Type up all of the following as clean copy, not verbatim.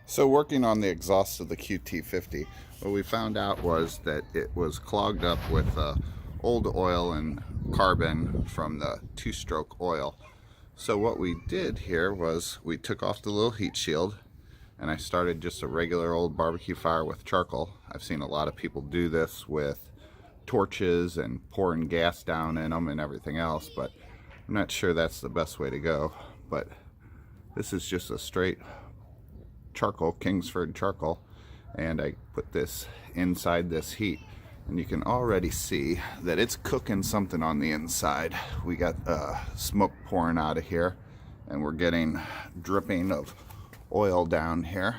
So working on the exhaust of the QT50, what we found out was that it was clogged up with old oil and carbon from the two-stroke oil. So what we did here was we took off the little heat shield and I started just a regular old barbecue fire with charcoal. I've seen a lot of people do this with torches and pouring gas down in them and everything else, but I'm not sure that's the best way to go. But this is just a straight charcoal, Kingsford charcoal, and I put this inside this heat and you can already see that it's cooking something on the inside. We got smoke pouring out of here and we're getting dripping of oil down here,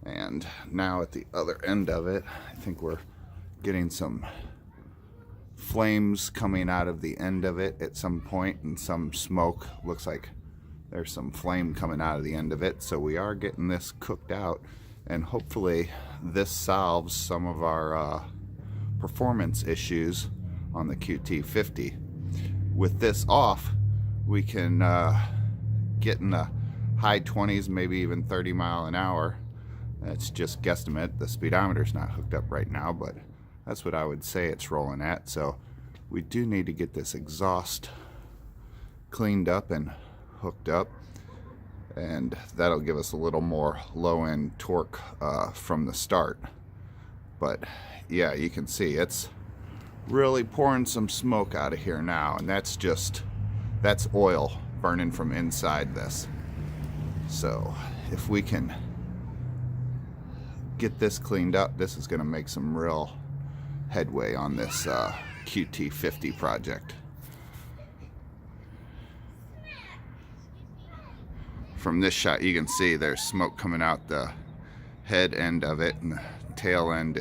and now at the other end of it I think we're getting some flames coming out of the end of it at some point, and some smoke. Looks like there's some flame coming out of the end of it. So we are getting this cooked out, and hopefully this solves some of our performance issues on the QT50. With this off, we can get in the high 20s, maybe even 30 mile an hour. That's just guesstimate. The speedometer's not hooked up right now, but that's what I would say it's rolling at. So we do need to get this exhaust cleaned up and hooked up, and that'll give us a little more low-end torque from the start. But yeah, you can see it's really pouring some smoke out of here now, and that's oil burning from inside this. So if we can get this cleaned up, this is going to make some real headway on this QT50 project. From this shot you can see there's smoke coming out the head end of it, and the tail end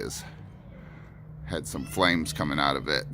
had some flames coming out of it.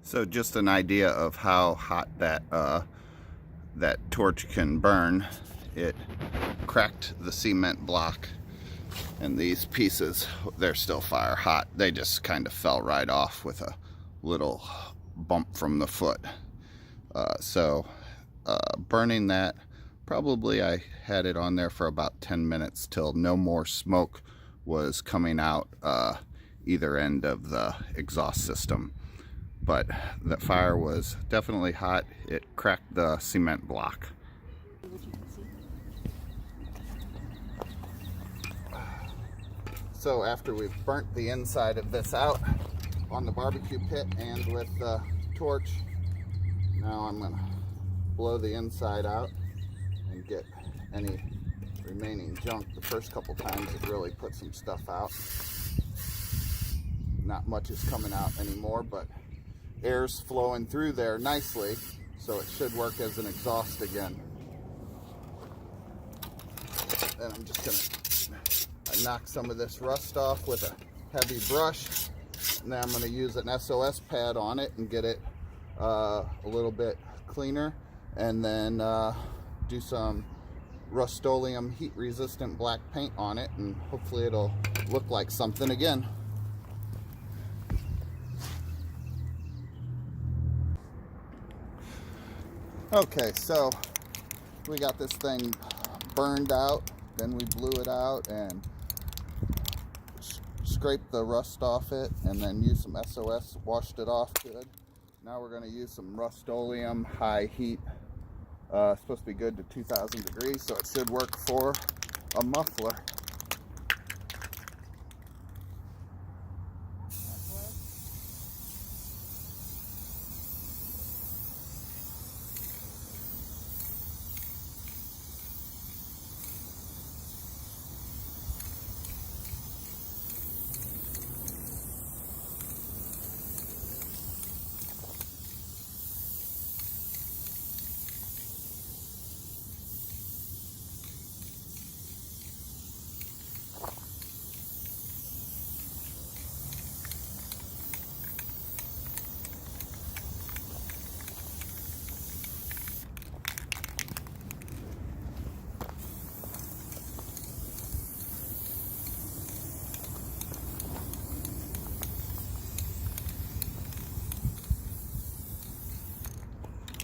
So just an idea of how hot that torch can burn. It cracked the cement block, and these pieces, they're still fire hot. They just kind of fell right off with a little bump from the foot. Burning that, probably I had it on there for about 10 minutes till no more smoke was coming out either end of the exhaust system. But the fire was definitely hot. It cracked the cement block. So after we've burnt the inside of this out on the barbecue pit and with the torch, now I'm gonna blow the inside out and get any remaining junk. The first couple times it really put some stuff out. Not much is coming out anymore, but air's flowing through there nicely, so it should work as an exhaust again. And I'm just gonna knock some of this rust off with a heavy brush, and then I'm gonna use an SOS pad on it and get it a little bit cleaner, and then do some Rustoleum heat resistant black paint on it, and hopefully it'll look like something again. Okay, so we got this thing burned out, then we blew it out and scraped the rust off it, and then used some SOS, washed it off good. Now we're going to use some Rustoleum high heat. It's supposed to be good to 2,000 degrees, so it should work for a muffler.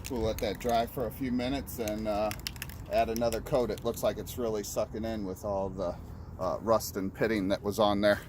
We'll let that dry for a few minutes and add another coat. It looks like it's really sucking in with all the rust and pitting that was on there.